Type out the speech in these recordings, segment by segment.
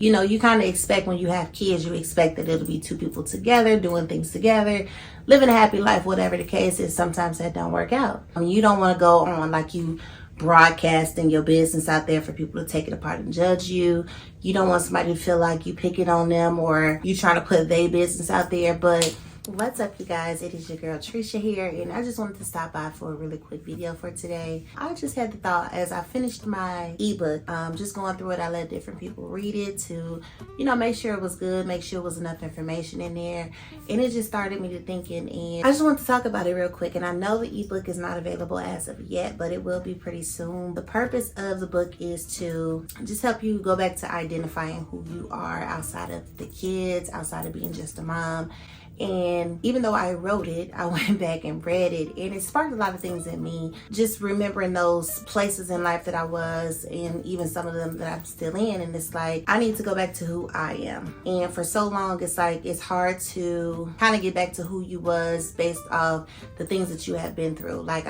You know, you kind of expect when you have kids, you expect that it'll be two people together, doing things together, living a happy life, whatever the case is. Sometimes that don't work out. I mean, you don't want to go on like you broadcasting your business out there for people to take it apart and judge you. You don't want somebody to feel like you picking on them or you trying to put their business out there. But what's up, you guys? It is your girl Trisha here, and I just wanted to stop by for a really quick video for today. I just had the thought as I finished my ebook, just going through it, I let different people read it to, you know, make sure it was good, make sure it was enough information in there, and it just started me to thinking, and I just want to talk about it real quick. And I know the ebook is not available as of yet, but it will be pretty soon. The purpose of the book is to just help you go back to identifying who you are outside of the kids, outside of being just a mom. And even though I wrote it, I went back and read it, and it sparked a lot of things in me. Just remembering those places in life that I was, and even some of them that I'm still in. And it's like, I need to go back to who I am. And for so long, it's like, it's hard to kind of get back to who you was based off the things that you have been through. Like,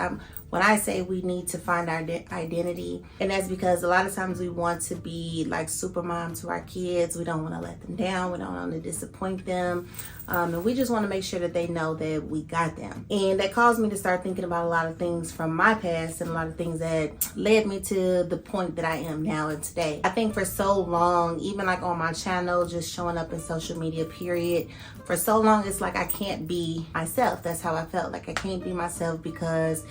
when I say we need to find our identity, and that's because a lot of times we want to be like super mom to our kids. We don't want to let them down. We don't want to disappoint them. And we just want to make sure that they know that we got them. And that caused me to start thinking about a lot of things from my past and a lot of things that led me to the point that I am now and today. I think for so long, even like on my channel, just showing up in social media, period, for so long, it's like I can't be myself. That's how I felt. Like I can't be myself because,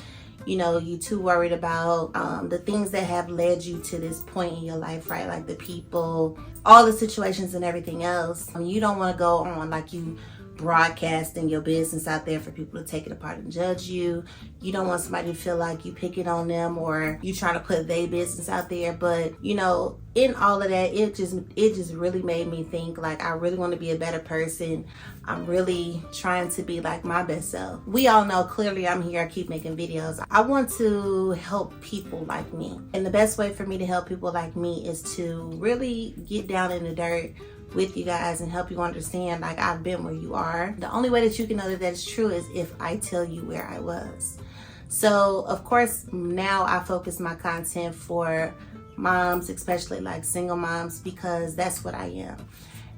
you know, you too worried about the things that have led you to this point in your life, right? Like the people, all the situations and everything else. I mean, you don't want to go on like you broadcasting your business out there for people to take it apart and judge you. You don't want somebody to feel like you picking on them or you trying to put their business out there. But, you know, in all of that, it just really made me think like I really want to be a better person. I'm really trying to be like my best self. We all know clearly I'm here, I keep making videos. I want to help people like me. And the best way for me to help people like me is to really get down in the dirt with you guys and help you understand like I've been where you are. The only way that you can know that that's true is if I tell you where I was. So of course now I focus my content for moms, especially like single moms, because that's what I am.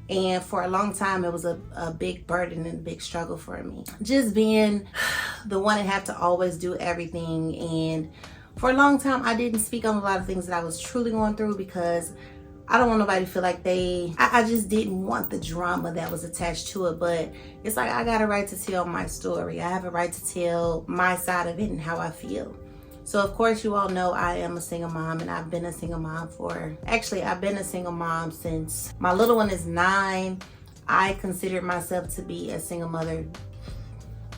And for a long time, it was a big burden and a big struggle for me. Just being the one that had to always do everything. And for a long time, I didn't speak on a lot of things that I was truly going through because I don't want nobody to feel like I just didn't want the drama that was attached to it. But it's like, I got a right to tell my story. I have a right to tell my side of it and how I feel. So of course you all know I am a single mom, and I've been a single mom since my little one is 9. I considered myself to be a single mother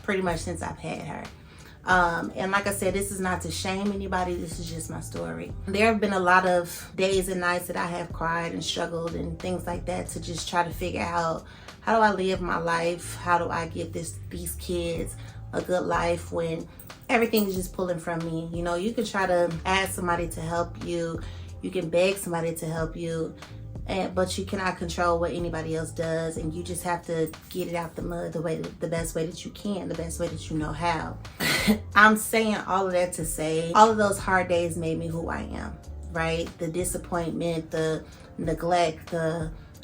pretty much since I've had her. And like I said, this is not to shame anybody, this is just my story. There have been a lot of days and nights that I have cried and struggled and things like that to just try to figure out, how do I live my life? How do I give these kids a good life when everything is just pulling from me? You know, you can try to ask somebody to help you, you can beg somebody to help you, but you cannot control what anybody else does, and you just have to get it out the mud the best way that you can, the best way that you know how. I'm saying all of that to say, all of those hard days made me who I am, right? The disappointment, the neglect,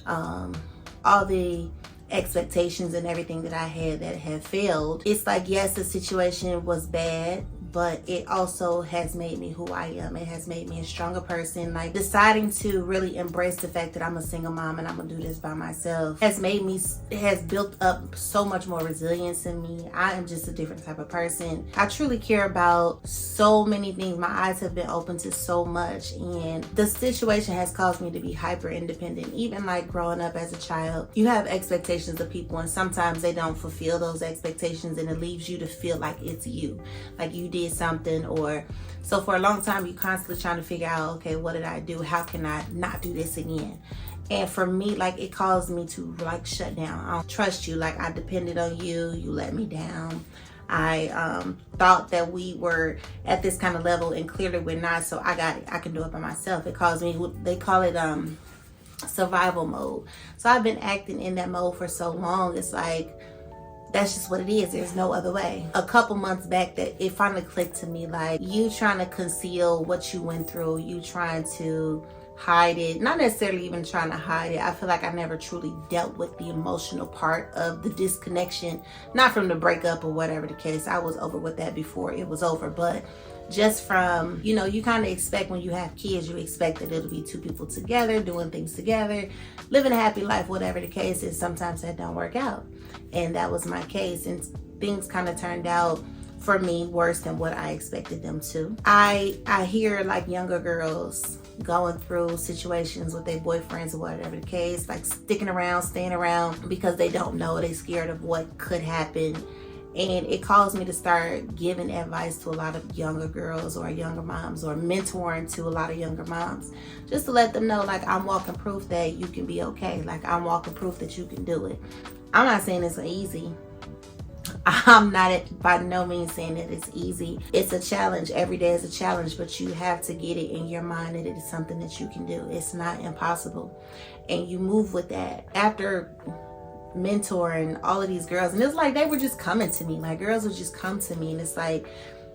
all the expectations and everything that I had that had failed. It's like, yes, the situation was bad, but it also has made me who I am. It has made me a stronger person. Like deciding to really embrace the fact that I'm a single mom and I'm gonna do this by myself has built up so much more resilience in me. I am just a different type of person. I truly care about so many things. My eyes have been open to so much, and the situation has caused me to be hyper independent. Even like growing up as a child, you have expectations of people, and sometimes they don't fulfill those expectations, and it leaves you to feel like it's you, like you did something. Or so for a long time you constantly trying to figure out, okay, what did I do? How can I not do this again? And for me, like, it caused me to like shut down. I don't trust you. Like, I depended on you, you let me down. I thought that we were at this kind of level, and clearly we're not, so I can do it by myself. It caused me, they call it survival mode. So I've been acting in that mode for so long. It's like, that's just what it is. There's no other way. A couple months back, that it finally clicked to me, like, you trying to conceal what you went through, you trying to hide it, not necessarily even trying to hide it. I feel like I never truly dealt with the emotional part of the disconnection, not from the breakup or whatever the case. I was over with that before it was over, but just from, you know, you kind of expect when you have kids, you expect that it'll be two people together, doing things together, living a happy life, whatever the case is. Sometimes that don't work out. And that was my case. And things kind of turned out for me worse than what I expected them to. I hear like younger girls going through situations with their boyfriends or whatever the case, like sticking around, staying around because they don't know, they scared of what could happen. And it caused me to start giving advice to a lot of younger girls or younger moms, or mentoring to a lot of younger moms, just to let them know, like, I'm walking proof that you can be okay. Like, I'm walking proof that you can do it. I'm not saying it's easy. I'm not by no means saying that it's easy. It's a challenge. Every day is a challenge, but you have to get it in your mind that it is something that you can do. It's not impossible. And you move with that. After mentoring all of these girls, and it's like they were just coming to me, like girls would just come to me, and it's like,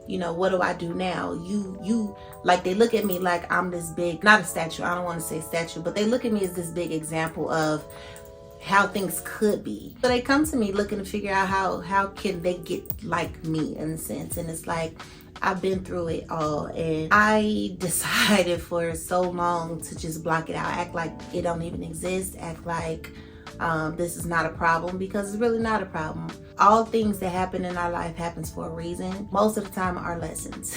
you know, what do I do now? You like, they look at me like I'm this big, not a statue, I don't want to say statue, but they look at me as this big example of how things could be. So they come to me looking to figure out how can they get like me, in a sense. And it's like, I've been through it all, and I decided for so long to just block it out, act like it don't even exist, act like this is not a problem, because it's really not a problem. All things that happen in our life happens for a reason. Most of the time are lessons.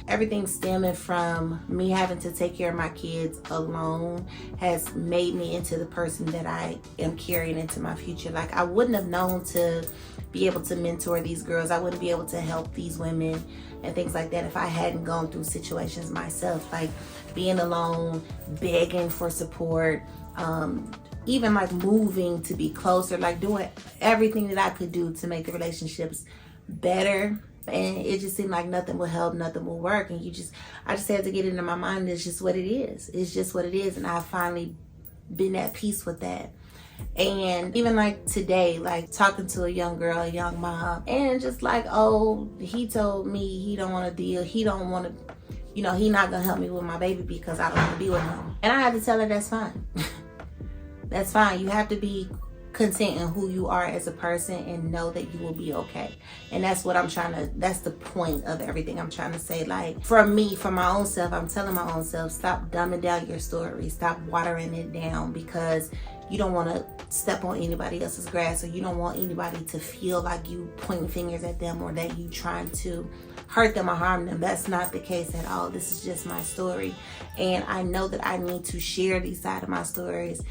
Everything stemming from me having to take care of my kids alone has made me into the person that I am carrying into my future. Like, I wouldn't have known to be able to mentor these girls. I wouldn't be able to help these women and things like that if I hadn't gone through situations myself, like being alone, begging for support, even like moving to be closer, like doing everything that I could do to make the relationships better. And it just seemed like nothing will help, nothing will work. And I just had to get into my mind, it's just what it is. It's just what it is. And I've finally been at peace with that. And even like today, like talking to a young girl, a young mom, and just like, oh, he told me he don't want to deal. He don't want to, you know, he not going to help me with my baby because I don't want to be with him. And I had to tell her that's fine. That's fine. You have to be content in who you are as a person and know that you will be okay. And that's what that's the point of everything I'm trying to say. Like, for me, for my own self, I'm telling my own self, stop dumbing down your story. Stop watering it down, because you don't want to step on anybody else's grass, or you don't want anybody to feel like you pointing fingers at them, or that you trying to hurt them or harm them. That's not the case at all. This is just my story. And I know that I need to share these side of my stories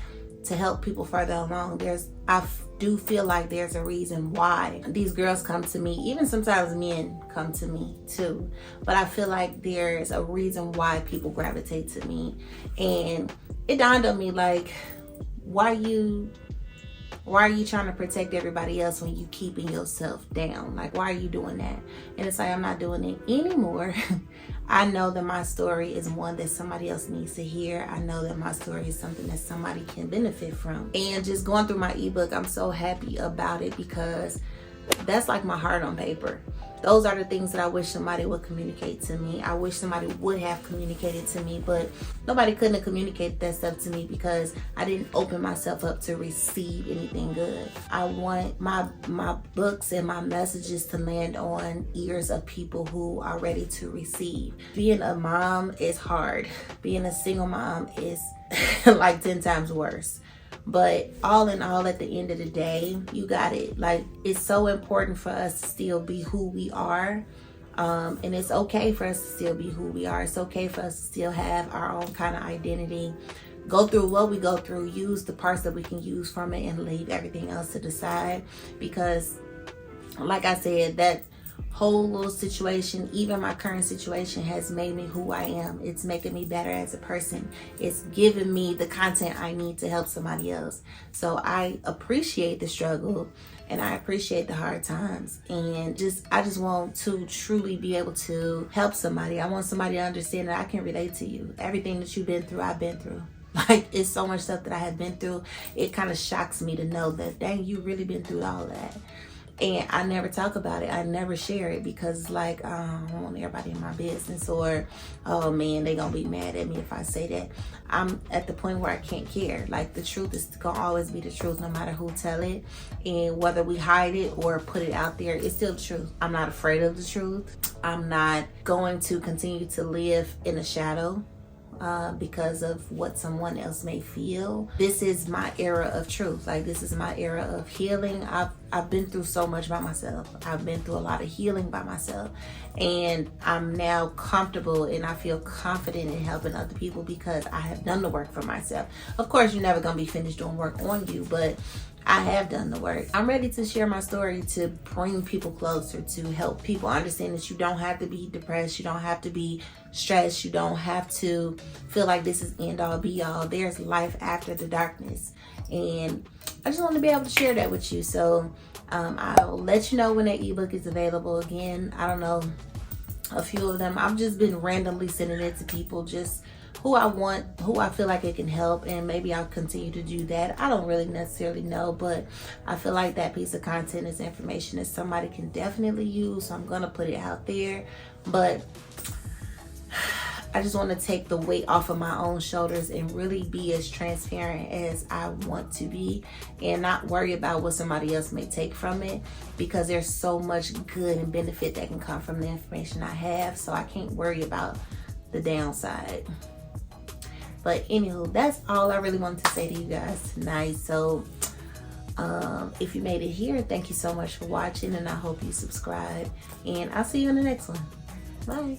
to help people further along. I do feel like there's a reason why these girls come to me. Even sometimes men come to me too. But I feel like there's a reason why people gravitate to me. And it dawned on me, like, why are you trying to protect everybody else when you keeping yourself down? Like, why are you doing that? And it's like, I'm not doing it anymore. I know that my story is one that somebody else needs to hear. I know that my story is something that somebody can benefit from. And just going through my ebook, I'm so happy about it, because that's like my heart on paper. Those are the things that I wish somebody would communicate to me. I wish somebody would have communicated to me, but nobody couldn't have communicated that stuff to me because I didn't open myself up to receive anything good. I want my books and my messages to land on ears of people who are ready to receive. Being a mom is hard. Being a single mom is like 10 times worse. But all in all, at the end of the day, you got it. Like, it's so important for us to still be who we are. And it's okay for us to still be who we are. It's okay for us to still have our own kind of identity. Go through what we go through. Use the parts that we can use from it, and leave everything else to the side. Because, like I said, that whole little situation, even my current situation, has made me who I am. It's making me better as a person. It's giving me the content I need to help somebody else. So I appreciate the struggle, and I appreciate the hard times. And I just want to truly be able to help somebody. I want somebody to understand that I can relate to you. Everything that you've been through, I've been through. Like, it's so much stuff that I have been through. It kind of shocks me to know that, dang, you really been through all that. And I never talk about it. I never share it because it's like, I don't want everybody in my business, or, oh man, they gonna be mad at me if I say that. I'm at the point where I can't care. Like, the truth is gonna always be the truth, no matter who tell it. And whether we hide it or put it out there, it's still the truth. I'm not afraid of the truth. I'm not going to continue to live in a shadow because of what someone else may feel. This is my era of truth. Like, this is my era of healing. I've been through so much by myself. I've been through a lot of healing by myself, and I'm now comfortable and I feel confident in helping other people because I have done the work for myself. Of course, you're never gonna be finished doing work on you, but I have done the work. I'm ready to share my story, to bring people closer, to help people understand that you don't have to be depressed, you don't have to be stressed, you don't have to feel like this is end all be all. There's life after the darkness, and I just want to be able to share that with you. So I'll let you know when that ebook is available. Again, I don't know, a few of them I've just been randomly sending it to people, just who I want, who I feel like it can help, and maybe I'll continue to do that. I don't really necessarily know, but I feel like that piece of content is information that somebody can definitely use, so I'm gonna put it out there. But I just want to take the weight off of my own shoulders and really be as transparent as I want to be, and not worry about what somebody else may take from it, because there's so much good and benefit that can come from the information I have, so I can't worry about the downside. But anywho, that's all I really wanted to say to you guys tonight. So if you made it here, thank you so much for watching, and I hope you subscribe, and I'll see you in the next one. Bye.